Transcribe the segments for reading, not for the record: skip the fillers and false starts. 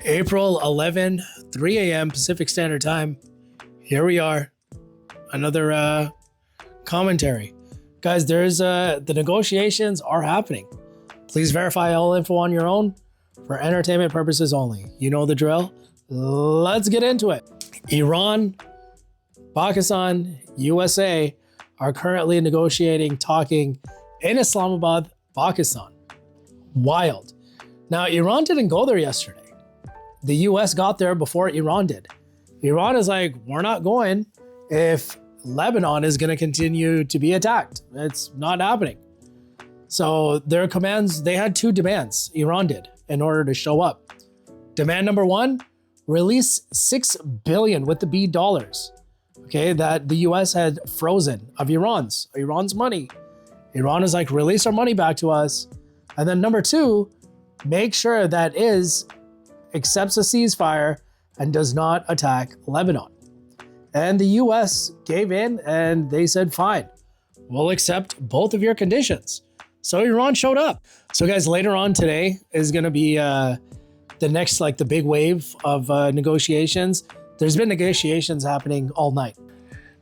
April 11, 3 a.m. Pacific Standard Time. Here we are. Another commentary. Guys, the negotiations are happening. Please verify all info on your own for entertainment purposes only. You know the drill. Let's get into it. Iran, Pakistan, USA are currently negotiating, talking in Islamabad, Pakistan. Wild. Now, Iran didn't go there yesterday. The US got there before Iran did. Iran is like, we're not going if Lebanon is going to continue to be attacked. It's not happening. So their commands, they had two demands, Iran did, in order to show up. Demand number one, release $6 billion with the B dollars, okay, that the US had frozen of Iran's money. Iran is like, release our money back to us. And then number two, make sure that is accepts a ceasefire and does not attack Lebanon. And the US gave in and they said, fine, we'll accept both of your conditions. So Iran showed up. So guys, later on today is going to be the next, like the big wave of negotiations. There's been negotiations happening all night.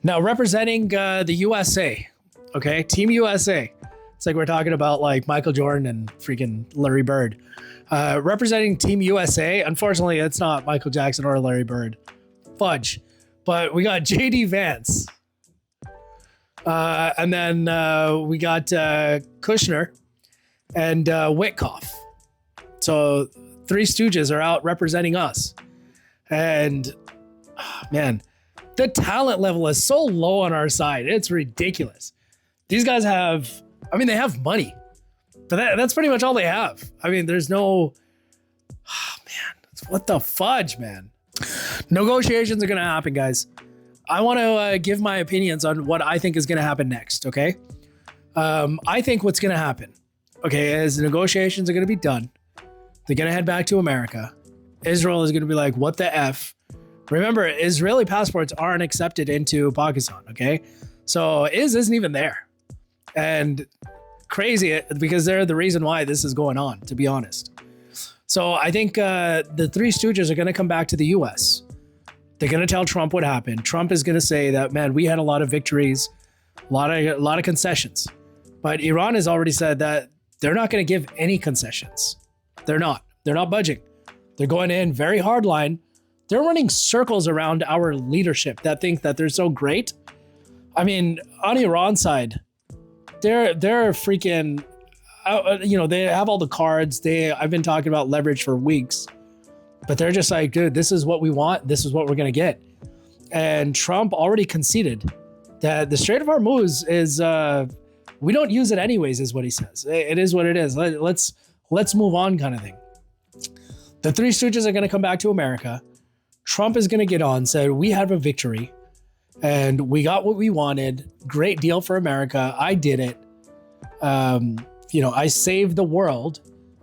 Now representing the USA, okay, Team USA. It's like we're talking about like Michael Jordan and freaking Larry Bird. Representing Team USA, unfortunately, it's not Michael Jackson or Larry Bird. Fudge. But we got JD Vance. And then we got Kushner and Witkoff. So Three Stooges are out representing us. And man, the talent level is so low on our side. It's ridiculous. These guys they have money. But that's pretty much all they have. I mean, there's no, what the fudge, man. Negotiations are going to happen, guys. I want to give my opinions on what I think is going to happen next, okay? I think what's going to happen, okay, is the negotiations are going to be done. They're going to head back to America. Israel is going to be like, what the F? Remember, Israeli passports aren't accepted into Pakistan, okay? So isn't even there. And crazy because they're the reason why this is going on, to be honest. So I think the Three Stooges are going to come back to the US. They're going to tell Trump what happened. Trump is going to say that, man, we had a lot of victories, a lot of concessions. But Iran has already said that they're not going to give any concessions. They're not budging. They're going in very hard line. They're running circles around our leadership that think that they're so great. I mean, on Iran's side, they're freaking, they have all the cards. I've been talking about leverage for weeks, but they're just like, dude, this is what we want. This is what we're going to get. And Trump already conceded that the Strait of Hormuz is, we don't use it anyways, is what he says. It is what it is. Let's move on kind of thing. The Three Stooges are going to come back to America. Trump is going to get on, said, we have a victory. And we got what we wanted. Great deal for America. I did it. I saved the world.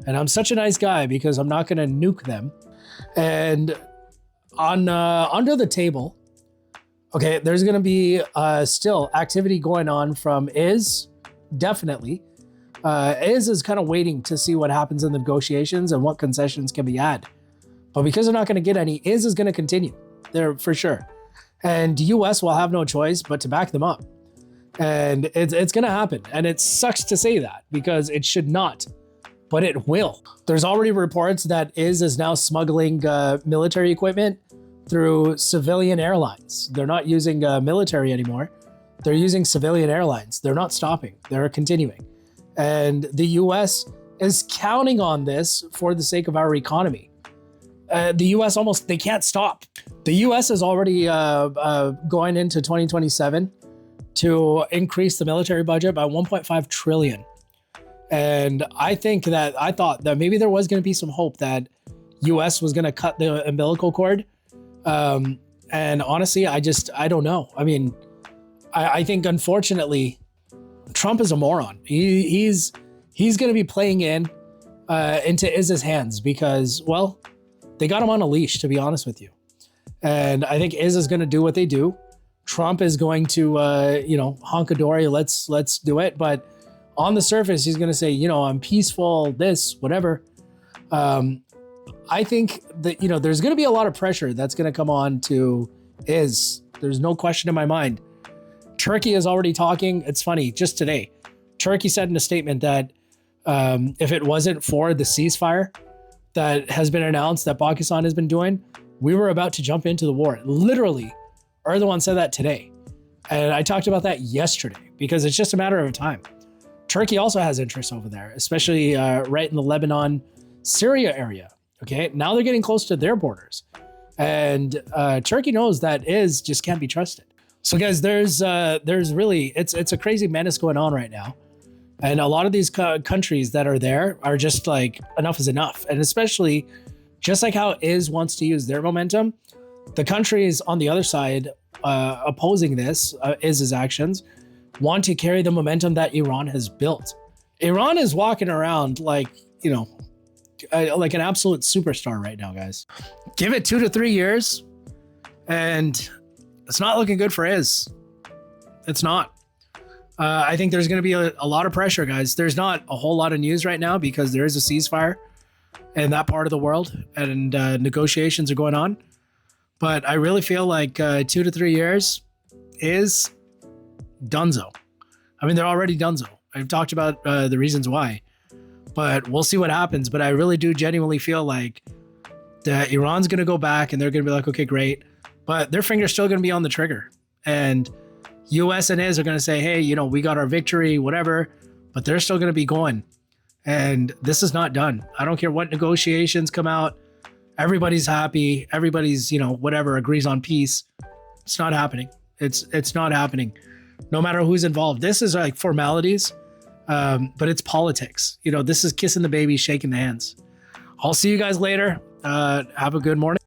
And I'm such a nice guy because I'm not going to nuke them. And on under the table, okay, there's going to be still activity going on from definitely. Is kind of waiting to see what happens in the negotiations and what concessions can be had. But because they're not going to get any, is going to continue there for sure. And US will have no choice but to back them up. And it's going to happen. And it sucks to say that because it should not, but it will. There's already reports that is now smuggling military equipment through civilian airlines. They're not using military anymore. They're using civilian airlines. They're not stopping. They're continuing. And the US is counting on this for the sake of our economy. The US they can't stop. The US is already going into 2027 to increase the military budget by 1.5 trillion. And I thought that maybe there was going to be some hope that US was going to cut the umbilical cord. And honestly, I don't know. I mean, I think unfortunately, Trump is a moron. He's going to be playing into Iz's hands because, well, they got him on a leash, to be honest with you. And I think Iz is going to do what they do. Trump is going to, honkadory, let's do it. But on the surface, he's going to say, I'm peaceful, this, whatever. I think that, there's going to be a lot of pressure that's going to come on to there's no question in my mind. Turkey is already talking. It's funny, just today, Turkey said in a statement that if it wasn't for the ceasefire that has been announced that Pakistan has been doing, we were about to jump into the war. Literally, Erdogan said that today. And I talked about that yesterday because it's just a matter of time. Turkey also has interests over there, especially right in the Lebanon, Syria area. Okay, now they're getting close to their borders. And Turkey knows that just can't be trusted. So guys, there's really, it's a crazy menace going on right now. And a lot of these countries that are there are just like, enough is enough. And especially just like how IS wants to use their momentum, the countries on the other side opposing this, IS's actions, want to carry the momentum that Iran has built. Iran is walking around like, like an absolute superstar right now, guys. Give it 2 to 3 years and it's not looking good for IS. It's not. I think there's going to be a lot of pressure, guys. There's not a whole lot of news right now because there is a ceasefire in that part of the world and negotiations are going on. But I really feel like 2 to 3 years is donezo. I mean, they're already donezo. I've talked about the reasons why, but we'll see what happens. But I really do genuinely feel like that Iran's going to go back and they're going to be like, okay, great. But their finger's still going to be on the trigger. And US and IS are going to say, hey, we got our victory, whatever, but they're still going to be going. And this is not done. I don't care what negotiations come out. Everybody's happy. Everybody's, whatever, agrees on peace. It's not happening. It's not happening. No matter who's involved. This is like formalities, but it's politics. This is kissing the baby, shaking the hands. I'll see you guys later. Have a good morning.